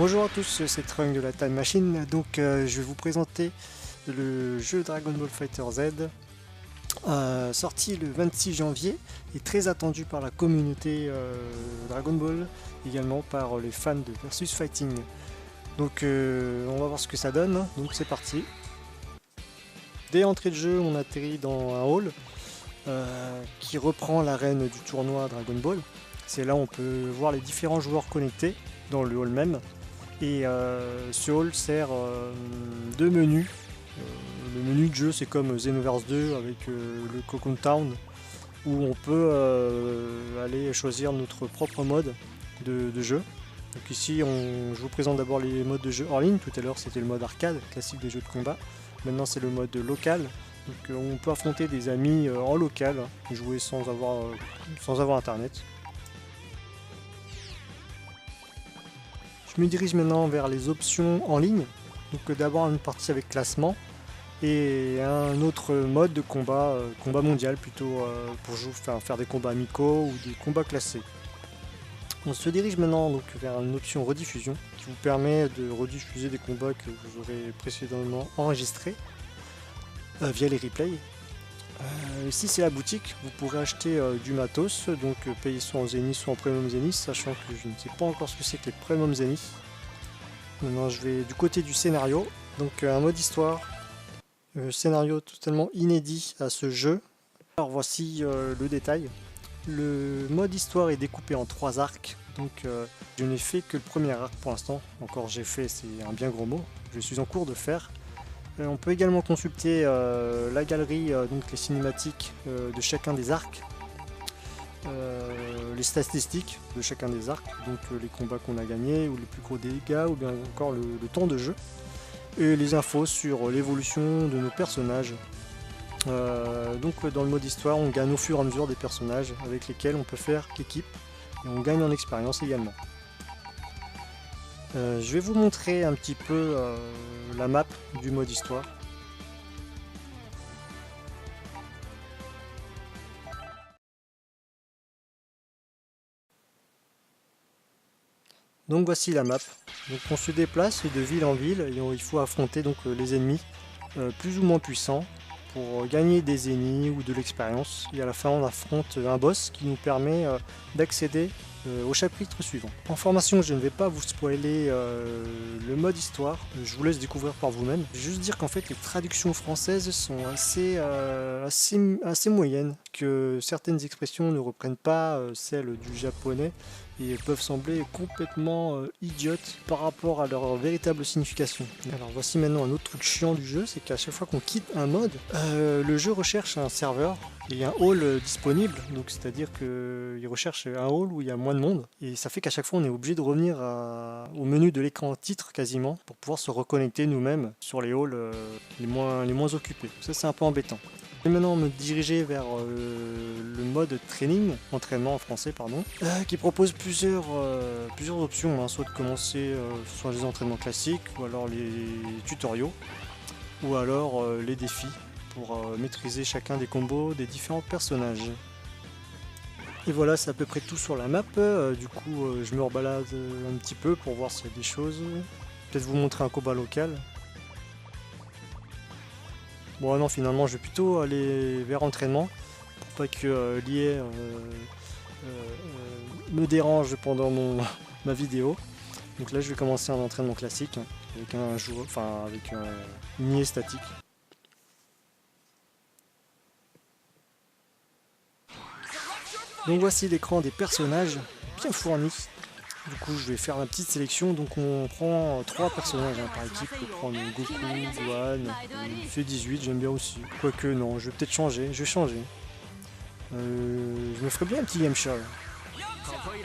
Bonjour à tous, c'est Trunk de la Time Machine. Donc je vais vous présenter le jeu Dragon Ball Fighter Z, sorti le 26 janvier et très attendu par la communauté Dragon Ball, également par les fans de Versus Fighting. Donc on va voir ce que ça donne, donc c'est parti. Dès l'entrée de jeu, on atterrit dans un hall qui reprend l'arène du tournoi Dragon Ball. C'est là où on peut voir les différents joueurs connectés dans le hall même. Et ce hall sert de menu. Le menu de jeu, c'est comme Xenoverse 2 avec le Cocoon Town, où on peut aller choisir notre propre mode de jeu. Donc ici, je vous présente d'abord les modes de jeu hors ligne. Tout à l'heure, c'était le mode arcade, classique des jeux de combat. Maintenant, c'est le mode local. Donc on peut affronter des amis en local, jouer sans avoir internet. Je me dirige maintenant vers les options en ligne. Donc d'abord une partie avec classement et un autre mode de combat, combat mondial plutôt, pour faire des combats amicaux ou des combats classés. On se dirige maintenant donc vers une option rediffusion qui vous permet de rediffuser des combats que vous aurez précédemment enregistrés via les replays. Ici c'est la boutique, vous pourrez acheter du matos, donc payer soit en Zenith soit en Premium Zenith, sachant que je ne sais pas encore ce que c'est que les Premium Zenith. Maintenant je vais du côté du scénario, donc un mode histoire, scénario totalement inédit à ce jeu. Alors voici le détail. Le mode histoire est découpé en 3 arcs, donc je n'ai fait que le premier arc pour l'instant, encore j'ai fait c'est un bien gros mot, je suis en cours de faire. On peut également consulter la galerie, donc les cinématiques de chacun des arcs, les statistiques de chacun des arcs, donc les combats qu'on a gagnés, ou les plus gros dégâts, ou bien encore le temps de jeu, et les infos sur l'évolution de nos personnages. Donc dans le mode histoire, on gagne au fur et à mesure des personnages avec lesquels on peut faire équipe, et on gagne en expérience également. Je vais vous montrer un petit peu la map du mode histoire. Donc voici la map. Donc on se déplace de ville en ville et il faut affronter donc les ennemis plus ou moins puissants pour gagner des ennemis ou de l'expérience. Et à la fin on affronte un boss qui nous permet d'accéder au chapitre suivant. En formation, je ne vais pas vous spoiler le mode histoire, je vous laisse découvrir par vous-même. Je vais juste dire qu'en fait les traductions françaises sont assez moyennes, que certaines expressions ne reprennent pas celles du japonais et peuvent sembler complètement idiotes par rapport à leur véritable signification. Alors voici maintenant un autre truc chiant du jeu, c'est qu'à chaque fois qu'on quitte un mode, le jeu recherche un serveur et un hall disponible, donc c'est-à-dire qu'il recherche un hall où il y a moins de monde, et ça fait qu'à chaque fois on est obligé de revenir au menu de l'écran titre quasiment pour pouvoir se reconnecter nous-mêmes sur les halls les moins occupés. Ça c'est un peu embêtant. Je vais maintenant me diriger vers le mode training, entraînement en français pardon, qui propose plusieurs options, hein, soit de commencer sur les entraînements classiques, ou alors les tutoriaux, ou alors les défis pour maîtriser chacun des combos des différents personnages. Et voilà, c'est à peu près tout sur la map. Du coup je me rebalade un petit peu pour voir s'il y a des choses. Peut-être vous montrer un combat local. Bon non, finalement je vais plutôt aller vers entraînement pour pas que l'IA me dérange pendant ma vidéo. Donc là je vais commencer un entraînement classique avec un joueur, enfin avec une IA statique. Donc voici l'écran des personnages bien fournis. Du coup je vais faire ma petite sélection, donc on prend 3 personnages par équipe, on peut prendre Goku, Gohan, C18 j'aime bien aussi, quoique non, je vais peut-être changer, je vais changer. Je me ferais bien un petit Yamcha.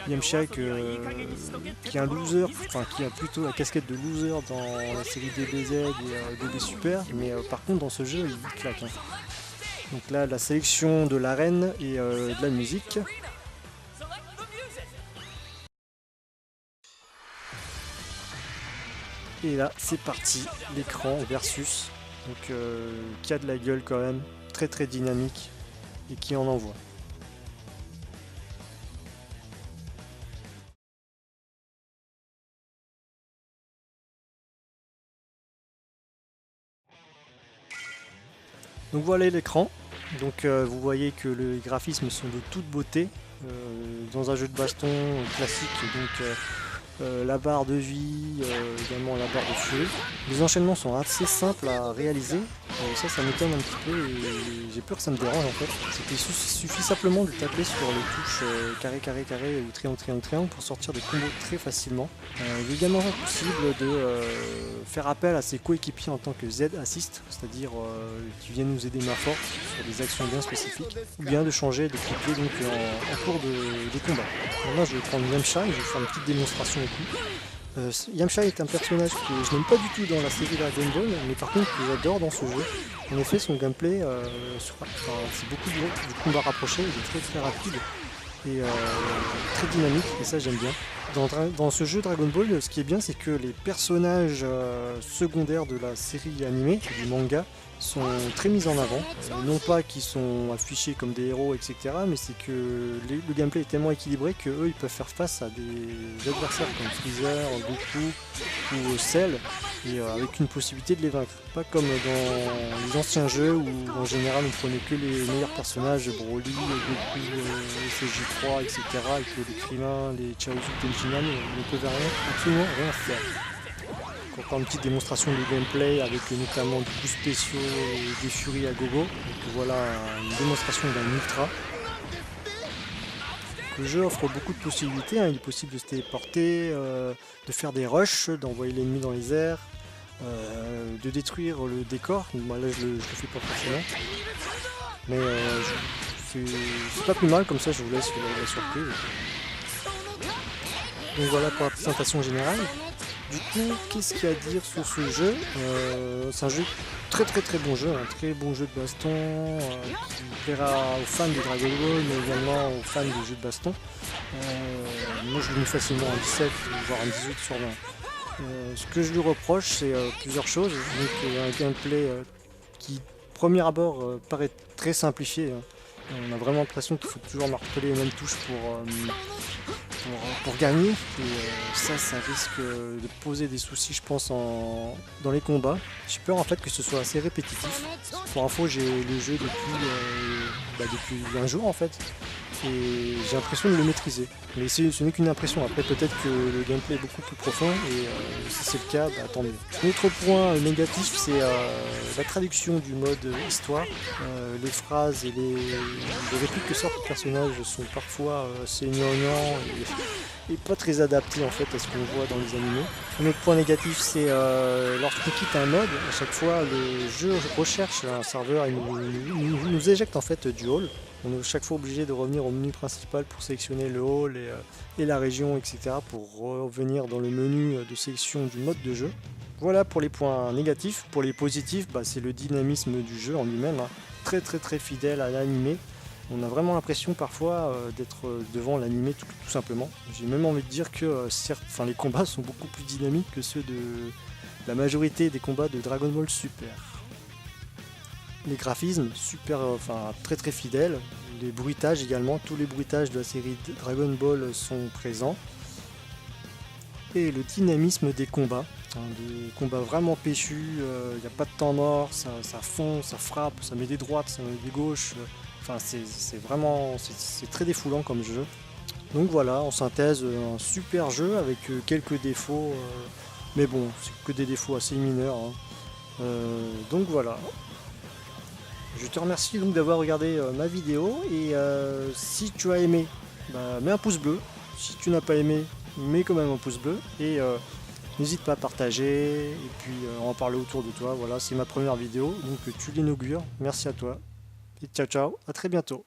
Yamcha qui est un loser, enfin qui a plutôt la casquette de loser dans la série DBZ et DB Super, mais par contre dans ce jeu il claque. Hein. Donc là la sélection de l'arène et de la musique. Et là c'est parti, l'écran versus, donc qui a de la gueule quand même, très dynamique et qui en envoie. Donc voilà l'écran. Donc vous voyez que les graphismes sont de toute beauté. Dans un jeu de baston classique, donc la barre de vie, également la barre de feu. Les enchaînements sont assez simples à réaliser, ça m'étonne un petit peu et j'ai peur que ça me dérange en fait. Il suffit simplement de taper sur les touches carré, carré, carré ou triangle, triangle, triangle pour sortir des combos très facilement. Il est également possible de faire appel à ses coéquipiers en tant que Z-assist, c'est-à-dire qui viennent nous aider main forte sur des actions bien spécifiques, ou bien de changer de coéquipier donc en cours de combat. Maintenant je vais prendre Yamcha et je vais faire une petite démonstration au coup. Yamcha est un personnage que je n'aime pas du tout dans la série Dragon Ball, mais par contre que j'adore dans ce jeu. En effet, son gameplay, c'est beaucoup du combat rapproché, il est très très rapide et très dynamique, et ça j'aime bien. Dans ce jeu Dragon Ball, ce qui est bien, c'est que les personnages secondaires de la série animée, du manga, sont très mis en avant. Non pas qu'ils sont affichés comme des héros, etc., mais c'est que le gameplay est tellement équilibré que eux ils peuvent faire face à des adversaires comme Freezer, Goku ou Cell, et avec une possibilité de les vaincre. Pas comme dans les anciens jeux où en général on prenait que les meilleurs personnages, Broly, Goku, CJ3, etc., et que les Krillin, les Chaozu Tenjinan ne peuvent absolument rien faire. Encore une petite démonstration de gameplay avec notamment du coup spéciaux et des furies à gogo. Donc voilà une démonstration d'un ultra. Le jeu offre beaucoup de possibilités, hein. Il est possible de se téléporter, de faire des rushs, d'envoyer l'ennemi dans les airs, de détruire le décor. Moi là je le fais pas forcément. Mais c'est pas plus mal, comme ça je vous laisse la surprise. Donc voilà pour la présentation générale. Du coup, qu'est-ce qu'il y a à dire sur ce jeu? C'est un jeu très bon jeu, un très bon jeu de baston qui plaira aux fans de Dragon Ball mais également aux fans de jeux de baston. Moi je lui mets facilement un 17 voire un 18 sur 20. Ce que je lui reproche c'est plusieurs choses. Donc un gameplay qui premier abord paraît très simplifié, hein. On a vraiment l'impression qu'il faut toujours marteler les mêmes touches pour gagner, et ça risque de poser des soucis je pense dans les combats. J'ai peur en fait que ce soit assez répétitif. Pour info j'ai le jeu depuis un jour en fait, et j'ai l'impression de le maîtriser. Mais ce n'est qu'une impression, après peut-être que le gameplay est beaucoup plus profond, et si c'est le cas, tant mieux. Autre point négatif, c'est la traduction du mode histoire. Les phrases et les répliques que sortent les personnages sont parfois assez gnangnans et pas très adaptés en fait à ce qu'on voit dans les animés. Un autre point négatif, c'est lorsqu'on quitte un mode, à chaque fois le jeu recherche un serveur et nous éjecte en fait du hall. On est chaque fois obligé de revenir au menu principal pour sélectionner le hall et la région, etc. pour revenir dans le menu de sélection du mode de jeu. Voilà pour les points négatifs. Pour les positifs, c'est le dynamisme du jeu en lui-même, hein. Très fidèle à l'animé. On a vraiment l'impression parfois d'être devant l'animé tout simplement. J'ai même envie de dire que les combats sont beaucoup plus dynamiques que ceux de la majorité des combats de Dragon Ball Super. Les graphismes très fidèles, les bruitages également, tous les bruitages de la série Dragon Ball sont présents. Et le dynamisme des combats, des combats vraiment péchus, il n'y a pas de temps mort, ça fonce, ça frappe, ça met des droites, ça met des gauches. C'est très défoulant comme jeu. Donc voilà, en synthèse, un super jeu avec quelques défauts, mais bon, c'est que des défauts assez mineurs, hein. Donc voilà. Je te remercie donc d'avoir regardé ma vidéo, et si tu as aimé, mets un pouce bleu. Si tu n'as pas aimé, mets quand même un pouce bleu, et n'hésite pas à partager et puis en parler autour de toi. Voilà, c'est ma première vidéo, donc tu l'inaugures. Merci à toi et ciao, à très bientôt.